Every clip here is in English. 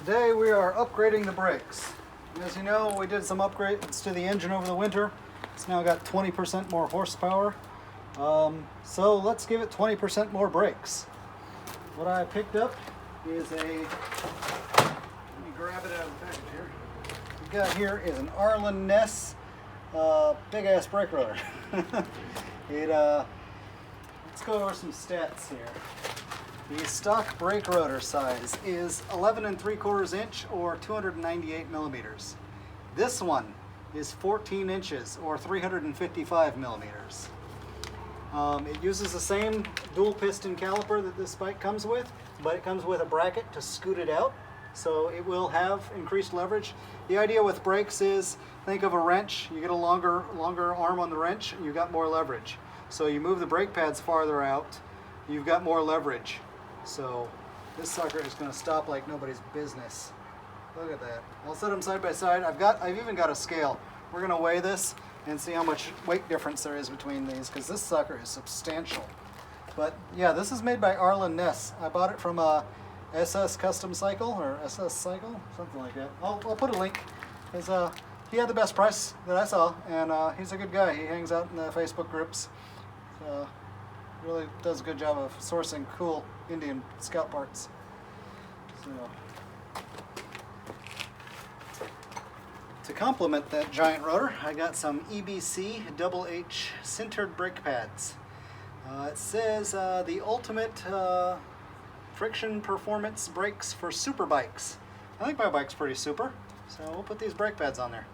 Today we are upgrading the brakes. As you know, we did some upgrades to the engine over the winter. It's now got 20% more horsepower. So let's give it 20% more brakes. What I picked up is let me grab it out of the package here. What we got here is an Arlen Ness big ass brake rotor. Let's go over some stats here. The stock brake rotor size is 11 3/4 inch or 298 millimeters. This one is 14 inches or 355 millimeters. It uses the same dual piston caliper that this bike comes with, but it comes with a bracket to scoot it out, so it will have increased leverage. The idea with brakes is, think of a wrench. You get a longer arm on the wrench, you got more leverage. So you move the brake pads farther out, you've got more leverage. So this sucker is going to stop like nobody's business. Look at that. I'll set them side by side. I've even got a scale. We're going to weigh this and see how much weight difference there is between these, because this sucker is substantial. But yeah, this is made by Arlen Ness. I bought it from a SS Custom Cycle or SS Cycle, something like that. I'll put a link, because he had the best price that I saw, and he's a good guy. He hangs out in the Facebook groups. Really does a good job of sourcing cool Indian scout parts. So, to complement that giant rotor, I got some EBC Double H sintered brake pads. It says the ultimate friction performance brakes for super bikes. I think my bike's pretty super, so we'll put these brake pads on there.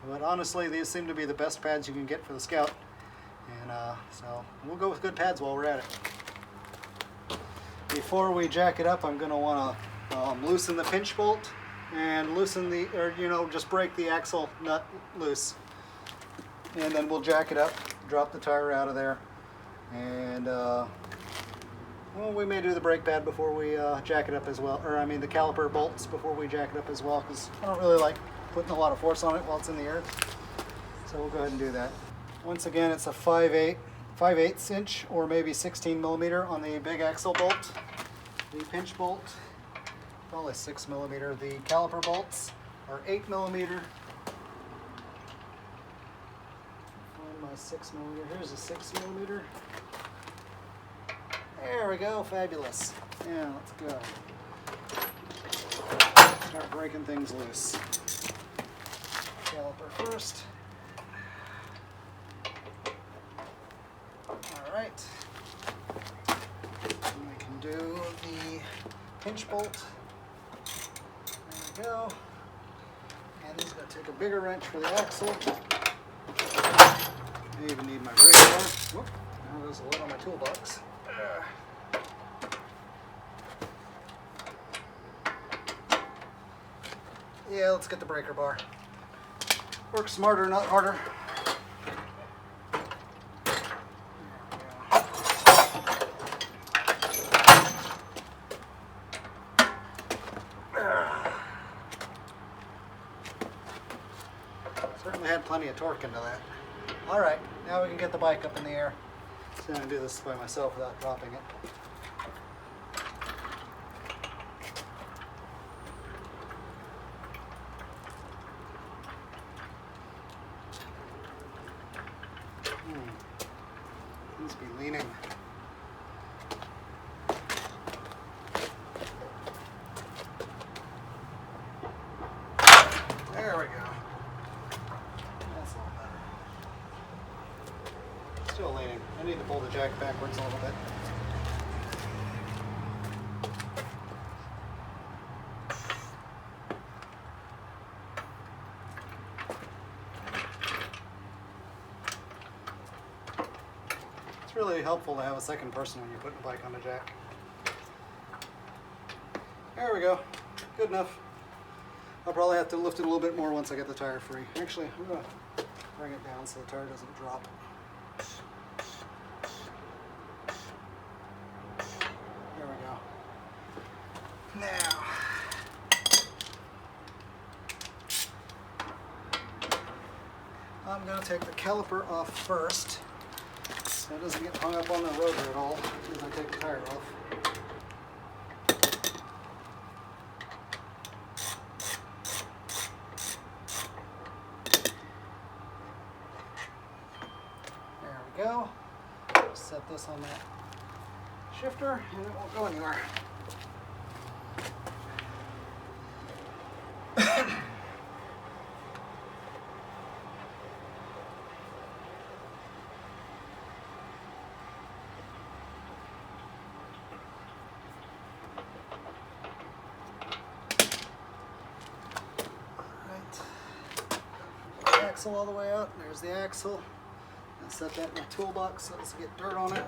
But honestly, these seem to be the best pads you can get for the Scout. And so we'll go with good pads while we're at it. Before we jack it up, I'm going to want to loosen the pinch bolt and loosen just break the axle nut loose. And then we'll jack it up, drop the tire out of there, and well, we may do the brake pad before we jack it up as well, or I mean the caliper bolts before we jack it up as well, because I don't really like putting a lot of force on it while it's in the air. So we'll go ahead and do that. Once again, it's a 5/8 inch or maybe 16 millimeter on the big axle bolt. The pinch bolt, probably 6 millimeter. The caliper bolts are 8 millimeter. Find my 6 millimeter. Here's a 6 millimeter. There we go, fabulous. Yeah, let's go. Start breaking things loose. Caliper first. Alright, and we can do the pinch bolt. There we go. And he's going to take a bigger wrench for the axle. I even need my brake bar. Whoop, now there's a lid on my toolbox. Yeah, let's get the breaker bar. Work smarter, not harder. Certainly had plenty of torque into that. Alright, now we can get the bike up in the air. So I'm going to do this by myself without dropping it. Needs to be leaning. There we go. That's a lot better. Still leaning. I need to pull the jack backwards a little bit. It's really helpful to have a second person when you're putting a bike on a jack. There we go. Good enough. I'll probably have to lift it a little bit more once I get the tire free. Actually, I'm going to bring it down so the tire doesn't drop. There we go. Now, I'm going to take the caliper off first, so it doesn't get hung up on the rotor at all as I take the tire off. this on that shifter and it won't go anywhere. Axle all the way out. There's the axle. I'll set that in my toolbox so it doesn't get dirt on it.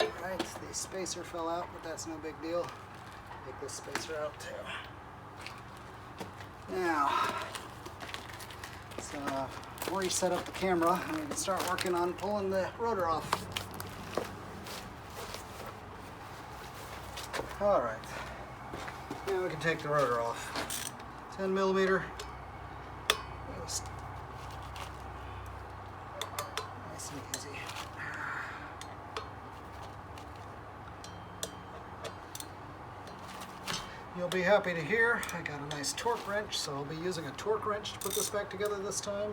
Alright, the spacer fell out, but that's no big deal. Take this spacer out too. Now, let's reset up the camera and we can start working on pulling the rotor off. Alright, now we can take the rotor off. 10 millimeter. Nice and easy. You'll be happy to hear I got a nice torque wrench, so I'll be using a torque wrench to put this back together this time.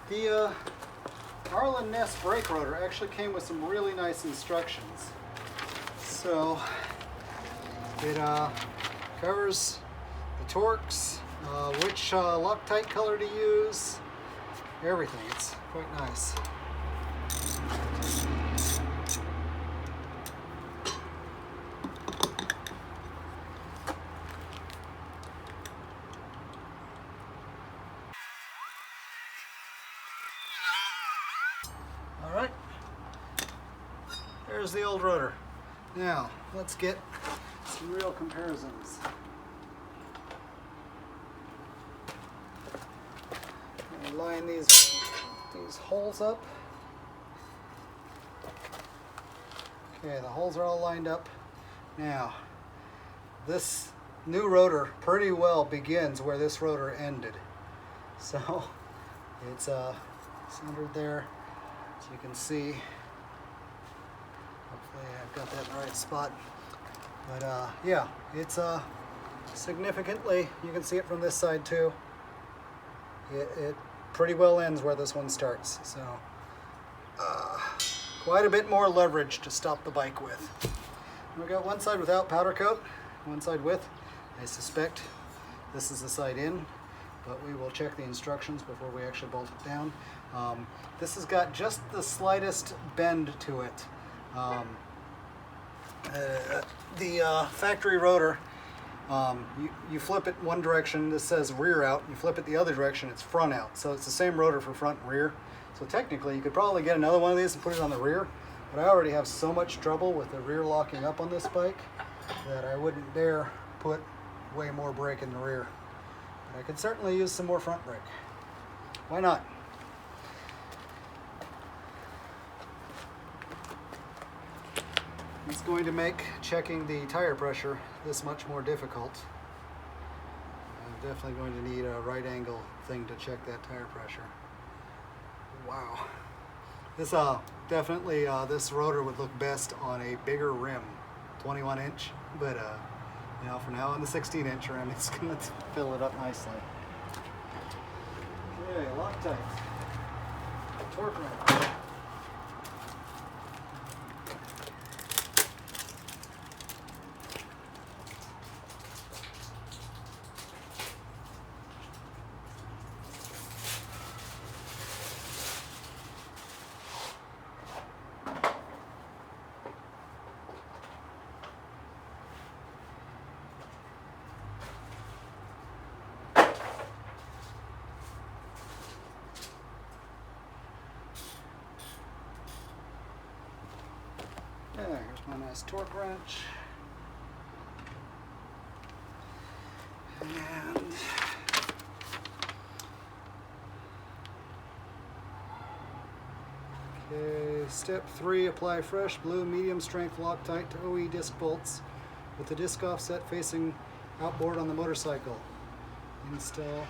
The Arlen Ness brake rotor actually came with some really nice instructions. So it covers the torques, which Loctite color to use, everything. It's quite nice. Alright, there's the old rotor. Now, let's get some real comparisons. Line these holes up. Okay, the holes are all lined up. Now, this new rotor pretty well begins where this rotor ended. So, it's centered there. As you can see, hopefully I've got that in the right spot. But yeah, it's significantly, you can see it from this side too. It pretty well ends where this one starts. So quite a bit more leverage to stop the bike with. We've got one side without powder coat, one side with. I suspect this is the side in, but we will check the instructions before we actually bolt it down. This has got just the slightest bend to it. The factory rotor, you flip it one direction, this says rear out, you flip it the other direction, it's front out. So it's the same rotor for front and rear. So technically you could probably get another one of these and put it on the rear, but I already have so much trouble with the rear locking up on this bike that I wouldn't dare put way more brake in the rear. But I could certainly use some more front brake. Why not? It's going to make checking the tire pressure this much more difficult. I'm definitely going to need a right angle thing to check that tire pressure. Wow. This definitely this rotor would look best on a bigger rim, 21 inch, but you know, for now on the 16 inch rim, it's going to fill it up nicely. Okay, Loctite. Torque wrench. Here's my nice torque wrench. And okay, step 3, apply fresh blue medium strength Loctite to OE disc bolts with the disc offset facing outboard on the motorcycle. Install. Yeah.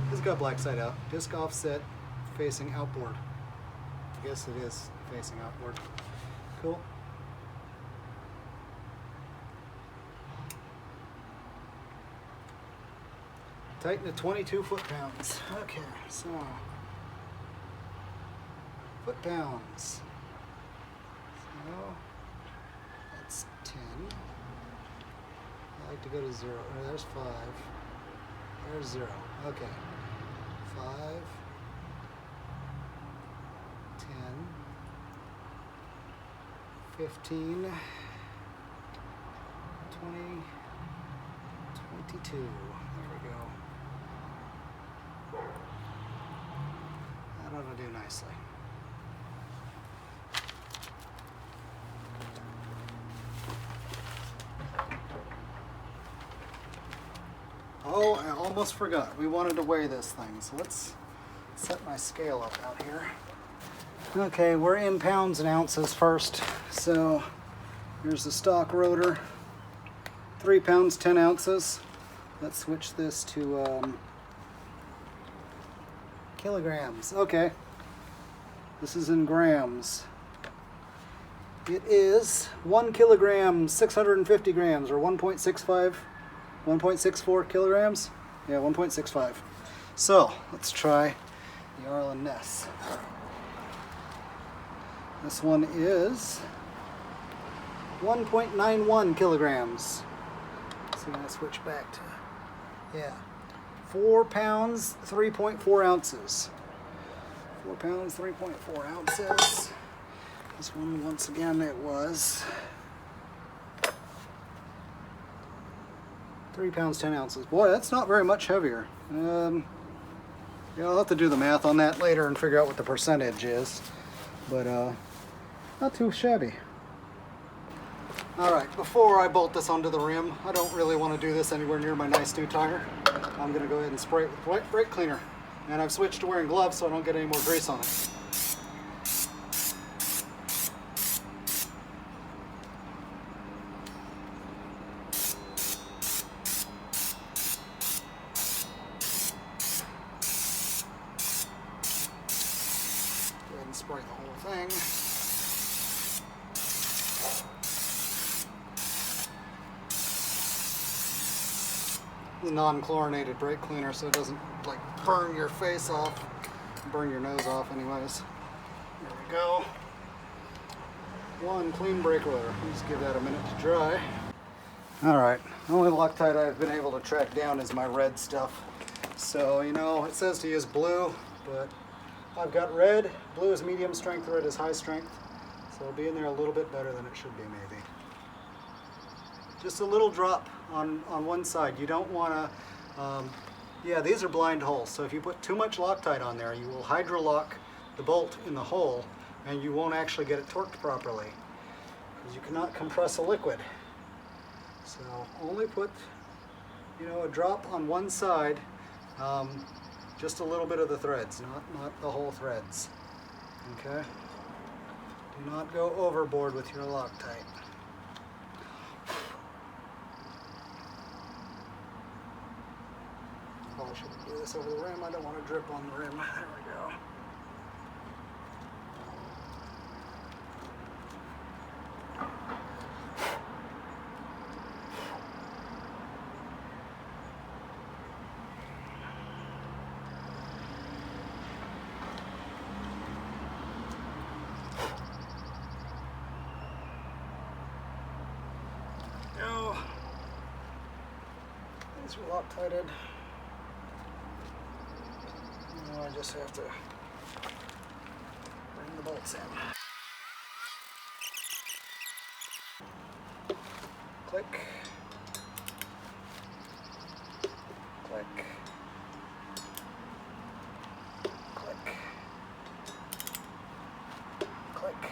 This has got black side out. Disc offset facing outboard. I guess it is facing outboard. Cool. Tighten to 22 foot-pounds. Okay, so foot-pounds. So that's 10. I like to go to 0. Oh, there's 5. There's 0. Okay. 5, 10, 15, 20, 22. There we go. That ought to do nicely. Oh, I almost forgot. We wanted to weigh this thing, so let's set my scale up out here. Okay, we're in pounds and ounces first. So here's the stock rotor. 3 pounds, 10 ounces. Let's switch this to kilograms. Okay, this is in grams. It is 1 kilogram, 650 grams, or 1.65, 1.64 kilograms. Yeah, 1.65. So let's try the Arlen Ness. This one is 1.91 kilograms. So I'm going to switch back to, 4 pounds, 3.4 ounces. 4 pounds, 3.4 ounces. This one, once again, it was 3 pounds, 10 ounces. Boy, that's not very much heavier. Yeah, I'll have to do the math on that later and figure out what the percentage is. But not too shabby. Alright, before I bolt this onto the rim, I don't really want to do this anywhere near my nice new tire. I'm going to go ahead and spray it with white brake cleaner. And I've switched to wearing gloves so I don't get any more grease on it. Go ahead and spray the whole thing. The non-chlorinated brake cleaner so it doesn't like burn your face off, burn your nose off anyways. There we go. One clean brake rotor. Just give that a minute to dry. Alright, the only Loctite I've been able to track down is my red stuff. So, you know, it says to use blue, but I've got red. Blue is medium strength, red is high strength. So it'll be in there a little bit better than it should be maybe. Just a little drop on one side. You don't want to, yeah, these are blind holes. So if you put too much Loctite on there, you will hydrolock the bolt in the hole and you won't actually get it torqued properly because you cannot compress a liquid. So only put, you know, a drop on one side, just a little bit of the threads, not the whole threads. Okay? Do not go overboard with your Loctite. Probably should do this over the rim. I don't want to drip on the rim. There we go. Go. These are Loctited. Now I just have to bring the bolts in. Click. Click. Click. Click.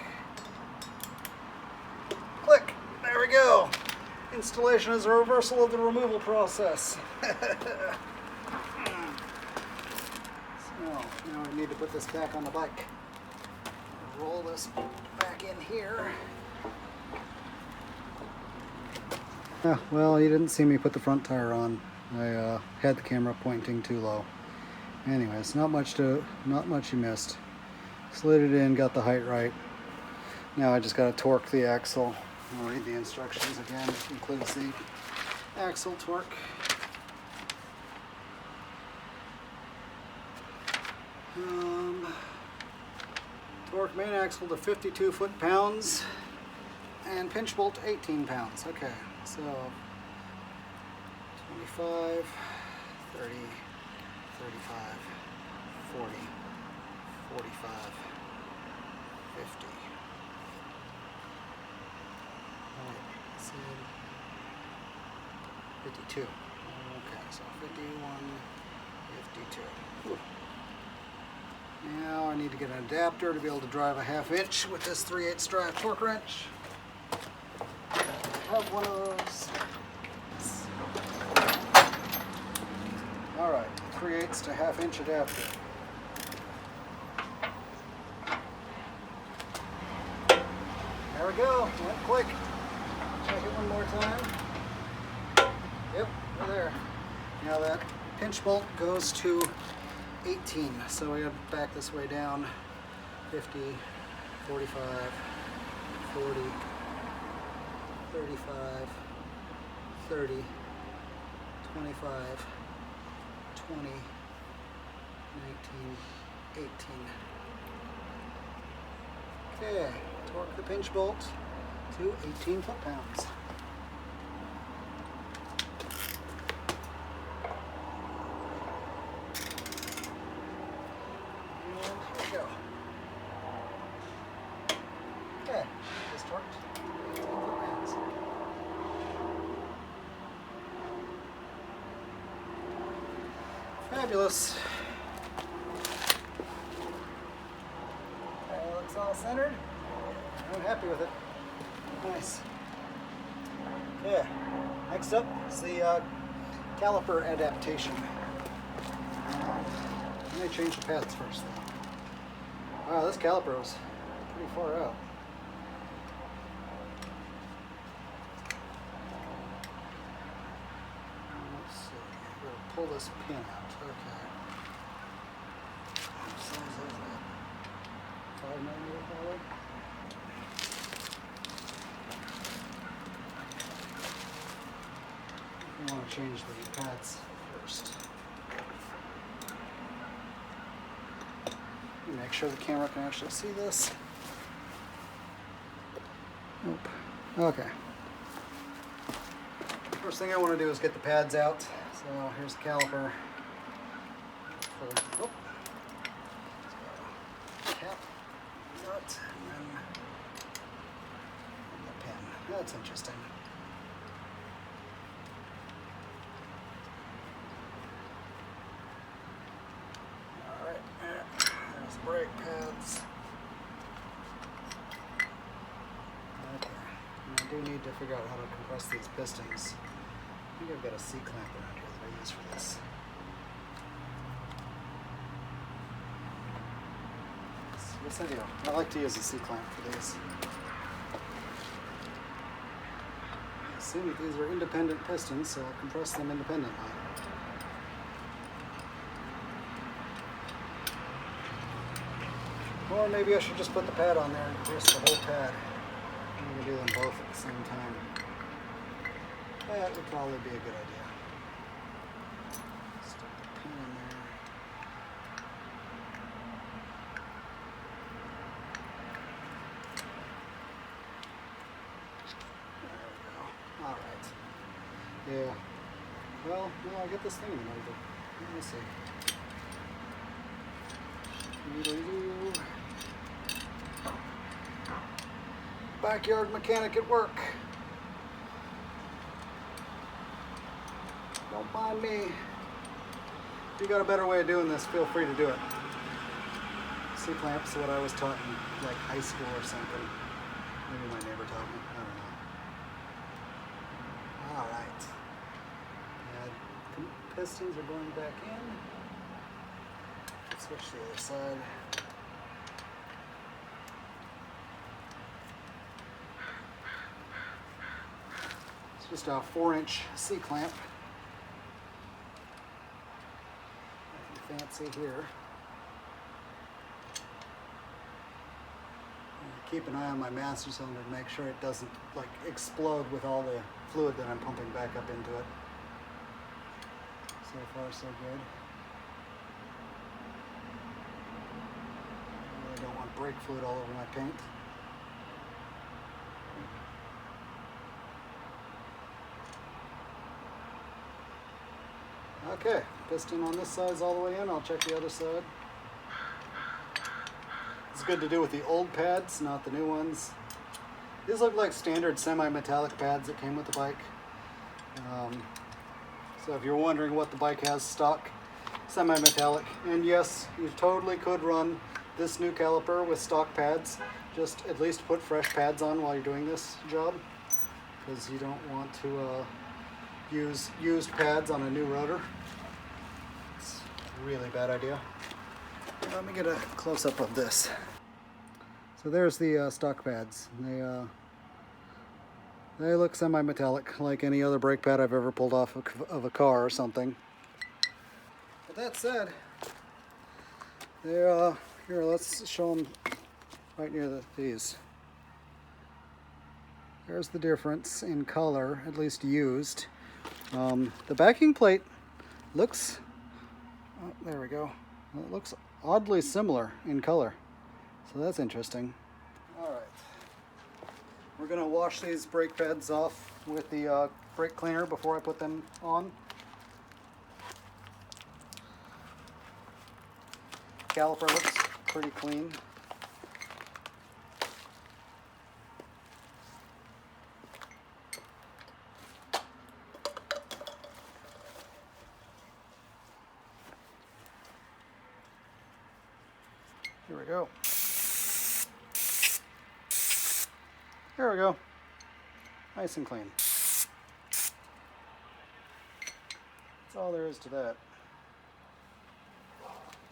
Click. There we go. Installation is a reversal of the removal process. Now we need to put this back on the bike. Roll this back in here. Yeah, well, you didn't see me put the front tire on. I had the camera pointing too low. Anyways, not much you missed. Slid it in, got the height right. Now I just got to torque the axle. I'll read the instructions again. It includes the axle torque. Torque main axle to 52 foot-pounds and pinch bolt to 18 pounds. Okay, so 25, 30, 35, 40, 45, 50. Let's see, 52. Okay, so 51, 52. Whew. Now I need to get an adapter to be able to drive a 1/2 inch with this 3/8 drive torque wrench. I have one of those. All right, 3/8 to 1/2 inch adapter. There we go, went quick. Check it one more time. Yep, we're there. Now that pinch bolt goes to 18, so we gotta back this way down. 50, 45, 40, 35, 30, 25, 20, 19, 18. Okay, torque the pinch bolt to 18 foot-pounds. Okay, just torqued 18 foot-pounds. Fabulous. That looks all centered. I'm happy with it. Nice. Okay, next up is the caliper adaptation. Let me change the pads first though. Wow, this caliper was pretty far out. Let's see, we'll pull this pin out. Okay. What size is that? 5mm probably? I want to change the pads first. Make sure the camera can actually see this. Nope. Okay. First thing I want to do is get the pads out. So here's the caliper. Oh. Cap, nut, and then the pin. That's interesting. Brake pads. Okay, and I do need to figure out how to compress these pistons. I think I've got a C-clamp around here that I use for this. Yes, I do. I like to use a C-clamp for these. I assume that these are independent pistons, so I'll compress them independently. Or maybe I should just put the pad on there and compress the whole pad. I'm going to do them both at the same time. That would probably be a good idea. Stick the pin in there. There we go. Alright. Yeah. Well, no, I'll get this thing in order. Let me see. Backyard mechanic at work. Don't mind me. If you got a better way of doing this, feel free to do it. C-clamps, what I was taught in like high school or something. Maybe my neighbor taught me. I don't know. All right. Pistons are going back in. Let's switch to the other side. Just a 4-inch C-clamp. Nothing fancy here. Keep an eye on my master cylinder to make sure it doesn't like explode with all the fluid that I'm pumping back up into it. So far, so good. brake fluid all over my paint. Okay, piston on this side is all the way in. I'll check the other side. It's good to do with the old pads, not the new ones. These look like standard semi-metallic pads that came with the bike. So if you're wondering what the bike has stock, semi-metallic. And yes, you totally could run this new caliper with stock pads. Just at least put fresh pads on while you're doing this job, because you don't want to use used pads on a new rotor. It's a really bad idea. Let me get a close-up of this. So there's the stock pads. They look semi-metallic, like any other brake pad I've ever pulled off of a car or something. But that said, here, let's show them right near these. There's the difference in color, at least used. The backing plate looks, oh, there we go. It looks oddly similar in color, so that's interesting. All right, we're gonna wash these brake pads off with the brake cleaner before I put them on. Caliper looks pretty clean. Here we go. There we go. Nice and clean. That's all there is to that.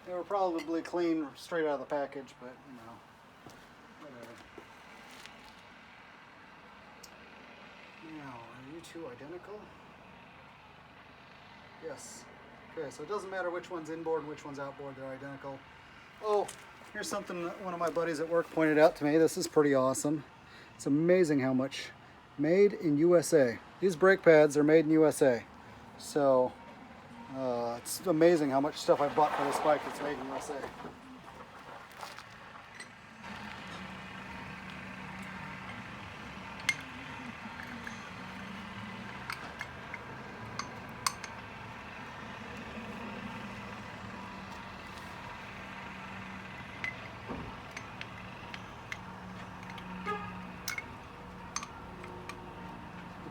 They were probably clean straight out of the package, but you know, whatever. Now, are you two identical? Yes. Okay, so it doesn't matter which one's inboard and which one's outboard, they're identical. Oh, here's something that one of my buddies at work pointed out to me. This is pretty awesome. It's amazing how much made in USA. These brake pads are made in USA. So it's amazing how much stuff I bought for this bike that's made in USA.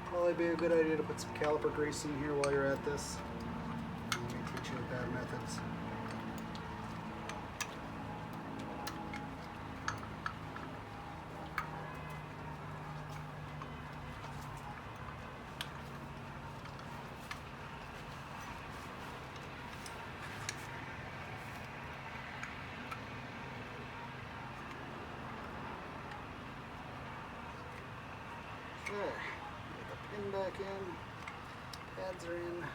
Probably be a good idea to put some caliper grease in here while you're at this. Let me teach you the bad methods. Okay. Pin back in, pads are in.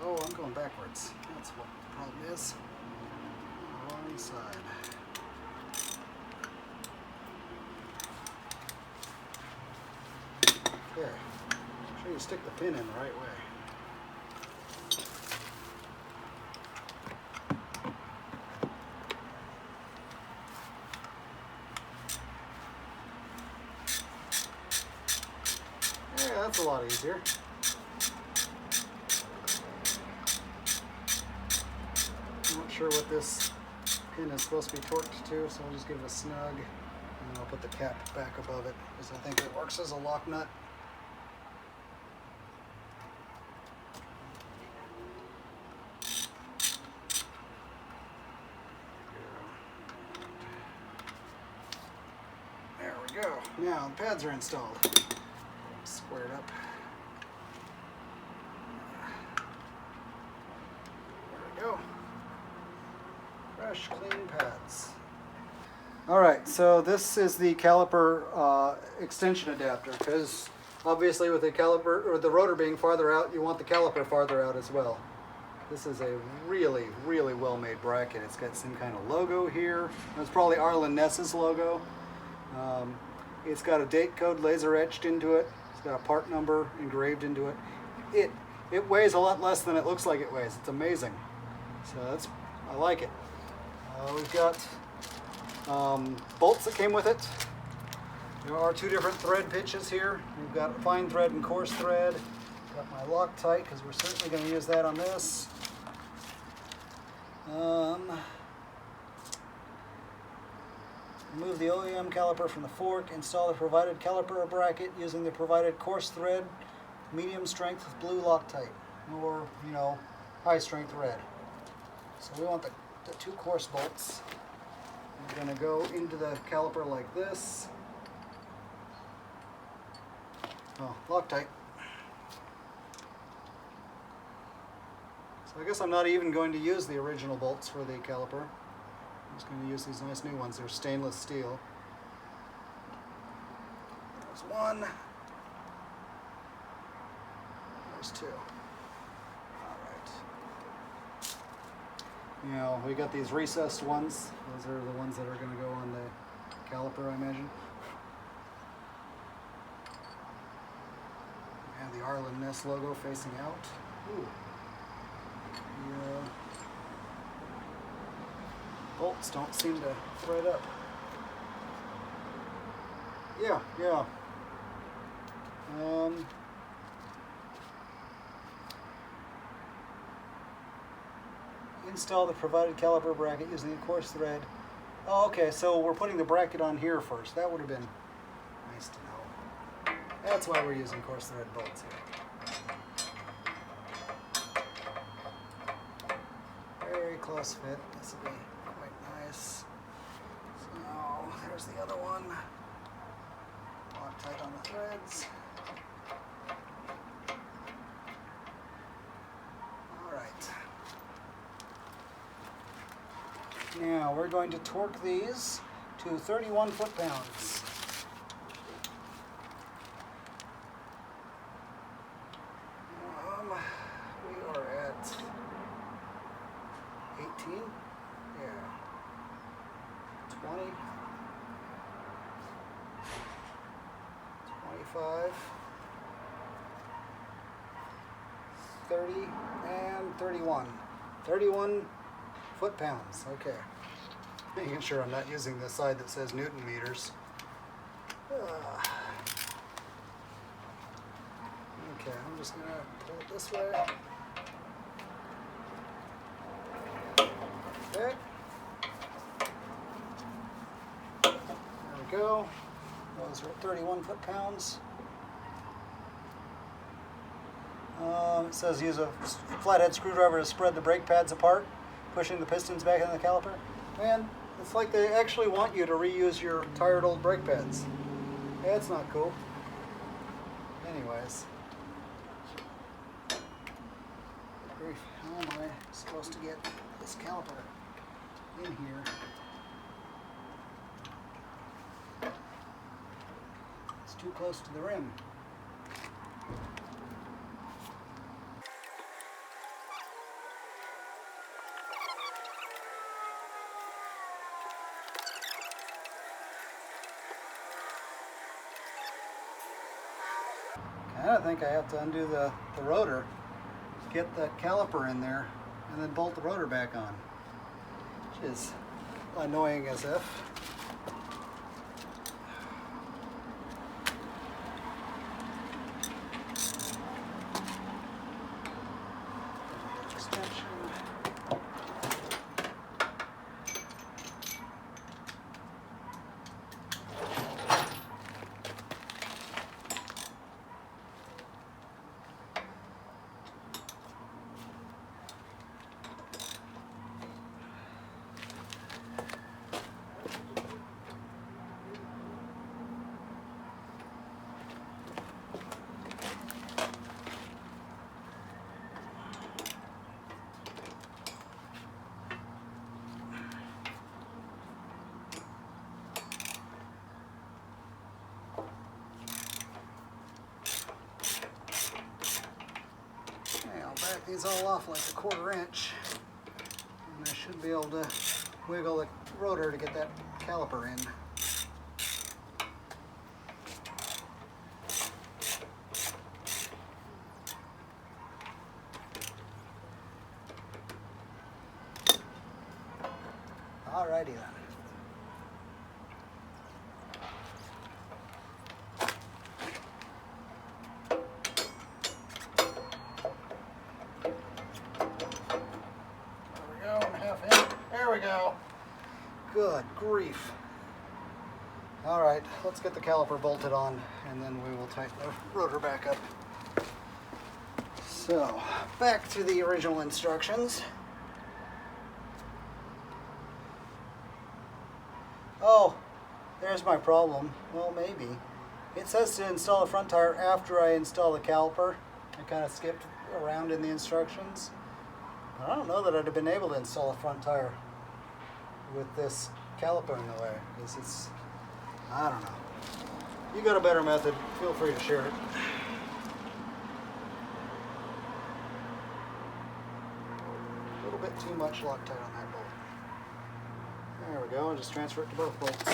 Oh, I'm going backwards. That's what the problem is. Wrong side. There. Make sure you stick the pin in the right way. Yeah, that's a lot easier. I'm not sure what this pin is supposed to be torqued to, so I'll just give it a snug, and I'll put the cap back above it, because I think it works as a lock nut. There we go. Now the pads are installed. Squared up. fresh, clean pads. Alright, so this is the caliper extension adapter, because obviously with the caliper, or the rotor being farther out, you want the caliper farther out as well. This is a really, really well made bracket. It's got some kind of logo here. It's probably Arlen Ness's logo. It's got a date code laser etched into it. It's got a part number engraved into it. It weighs a lot less than it looks like it weighs. It's amazing. So I like it. We've got bolts that came with it. There are two different thread pitches here. We've got fine thread and coarse thread. Got my Loctite, because we're certainly going to use that on this. Remove the OEM caliper from the fork. Install the provided caliper bracket using the provided coarse thread, medium strength with blue Loctite, or, high strength red. So we want the two coarse bolts. We're going to go into the caliper like this. Oh, Loctite. So I guess I'm not even going to use the original bolts for the caliper. I'm just going to use these nice new ones. They're stainless steel. There's one. There's two. Alright. We got these recessed ones. Those are the ones that are going to go on the caliper, I imagine. And the Arlen Ness logo facing out. Ooh. Bolts don't seem to thread up. Yeah. Install the provided caliper bracket using the coarse thread. Oh, okay, so we're putting the bracket on here first. That would have been nice to know. That's why we're using coarse thread bolts here. Very close fit. This will be quite nice. So there's the other one. Loctite on the threads. Alright. Now we're going to torque these to 31 foot-pounds. We are at 18? Yeah. 20. 25. 30 and 31. 31 foot-pounds. Okay. Making sure I'm not using the side that says Newton meters. Okay, I'm just going to pull it this way. Okay. There we go. Those are 31 foot-pounds. It says use a flathead screwdriver to spread the brake pads apart, pushing the pistons back in the caliper. Man, it's like they actually want you to reuse your tired old brake pads. That's not cool. Anyways. Grief, how am I supposed to get this caliper in here? It's too close to the rim. I think I have to undo the rotor, get that caliper in there, and then bolt the rotor back on, which is annoying as if. these all off like a 1/4 inch, and I should be able to wiggle the rotor to get that caliper in. Alrighty then. There we go. Good grief. All right, let's get the caliper bolted on and then we will tighten the rotor back up. So, back to the original instructions. Oh, there's my problem. Well, maybe. It says to install the front tire after I install the caliper. I kind of skipped around in the instructions. I don't know that I'd have been able to install a front tire with this caliper in the way, because it's, I don't know. You got a better method, feel free to share it. A little bit too much Loctite on that bolt. There we go, and just transfer it to both bolts.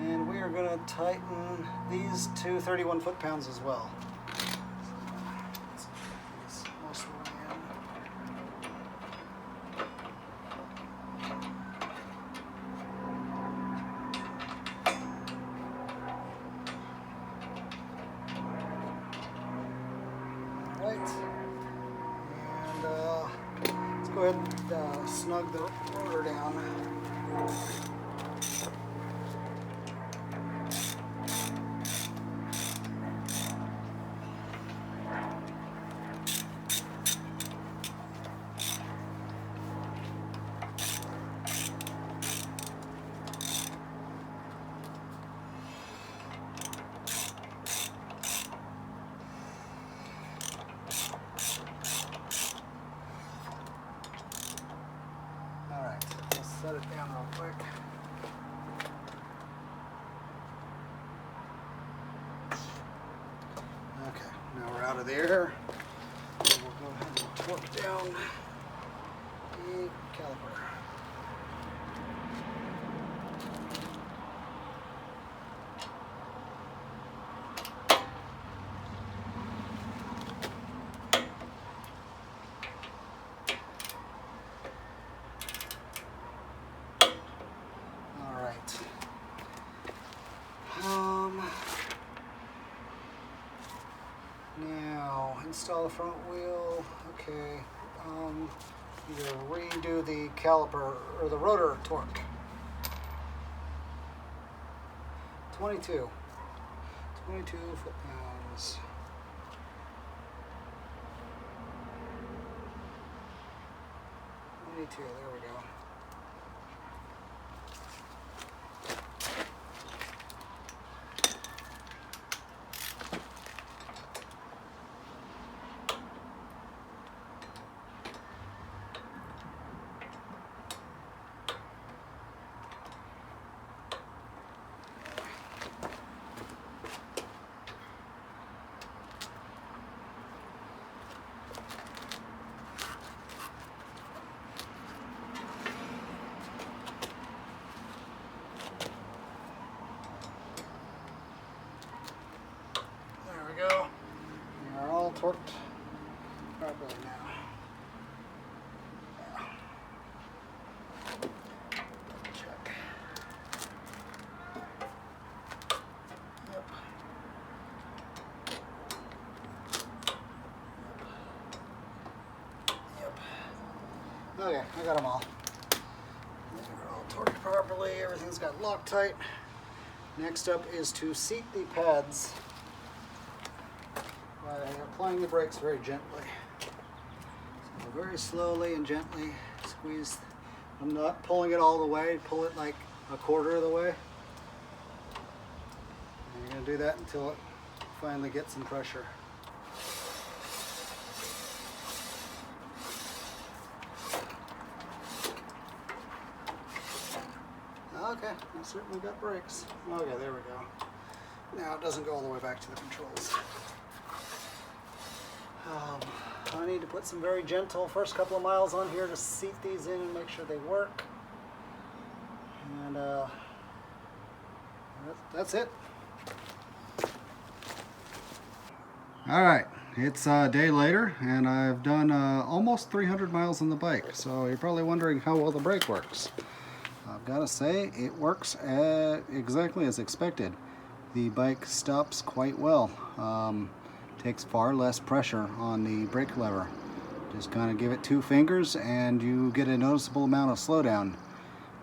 And we are going to tighten these two 31 foot-pounds as well. Let's get these most of the way in. Alright. And let's go ahead and snug the rotor down. Set it down real quick. Okay, now we're out of the air. We'll go ahead and torque down the caliper. Now install the front wheel. Okay. Either redo the caliper or the rotor torque. 22 foot-pounds. There we go. Go. They're all torqued properly now. Check. Yep. Yep. Okay, I got them all. These are all torqued properly, everything's got Loctite. Next up is to seat the pads by applying the brakes very gently. So very slowly and gently squeeze. I'm not pulling it all the way, pull it like a quarter of the way. And you're going to do that until it finally gets some pressure. Okay, I certainly got brakes. Okay, there we go. Now it doesn't go all the way back to the controls. I need to put some very gentle first couple of miles on here to seat these in and make sure they work. And that's it. Alright, it's a day later and I've done almost 300 miles on the bike. So you're probably wondering how well the brake works. I've got to say, it works exactly as expected. The bike stops quite well. Takes far less pressure on the brake lever. Just kind of give it 2 fingers and you get a noticeable amount of slowdown.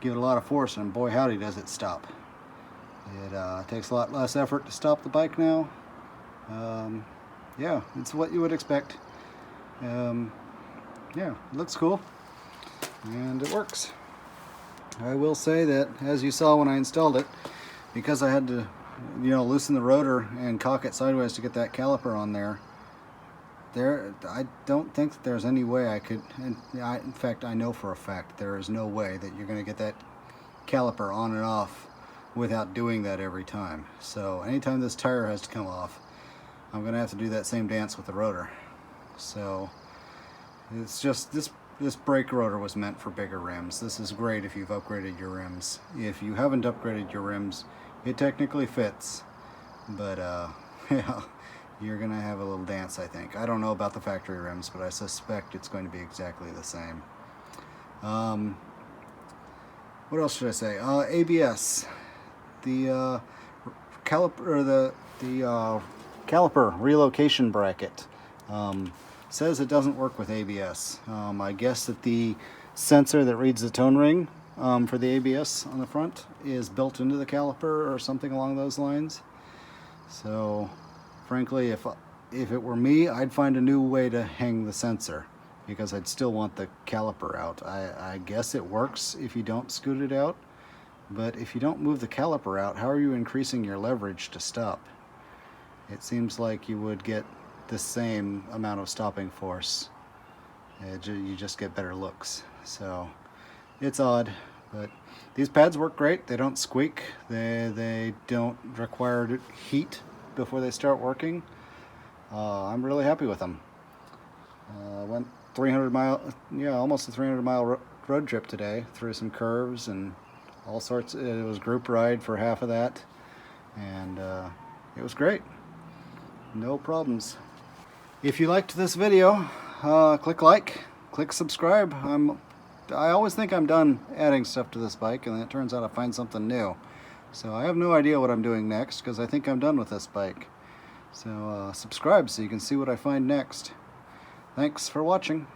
Give it a lot of force and boy howdy does it stop. It takes a lot less effort to stop the bike now. Yeah, it's what you would expect. Yeah, it looks cool and it works. I will say that, as you saw when I installed it, because I had to, loosen the rotor and cock it sideways to get that caliper on there, I don't think that there's any way I could, in fact, I know for a fact there is no way that you're going to get that caliper on and off without doing that every time. So anytime this tire has to come off, I'm going to have to do that same dance with the rotor. So it's just this brake rotor was meant for bigger rims. This is great if you've upgraded your rims. If you haven't upgraded your rims, it technically fits, but yeah, you're gonna have a little dance, I think. I don't know about the factory rims, but I suspect it's going to be exactly the same. What else should I say? ABS. The caliper, the caliper relocation bracket. Says it doesn't work with ABS. I guess that the sensor that reads the tone ring for the ABS on the front is built into the caliper or something along those lines. So frankly, if it were me, I'd find a new way to hang the sensor because I'd still want the caliper out. I guess it works if you don't scoot it out, but if you don't move the caliper out, how are you increasing your leverage to stop? It seems like you would get the same amount of stopping force. You just get better looks. So it's odd, but these pads work great. They don't squeak. They don't require heat before they start working. I'm really happy with them. Went 300 mile, almost a 300 mile road trip today through some curves and all sorts. It was group ride for half of that, and it was great. No problems. If you liked this video, click like, click subscribe. I always think I'm done adding stuff to this bike, and then it turns out I find something new. So I have no idea what I'm doing next, because I think I'm done with this bike. So subscribe so you can see what I find next. Thanks for watching.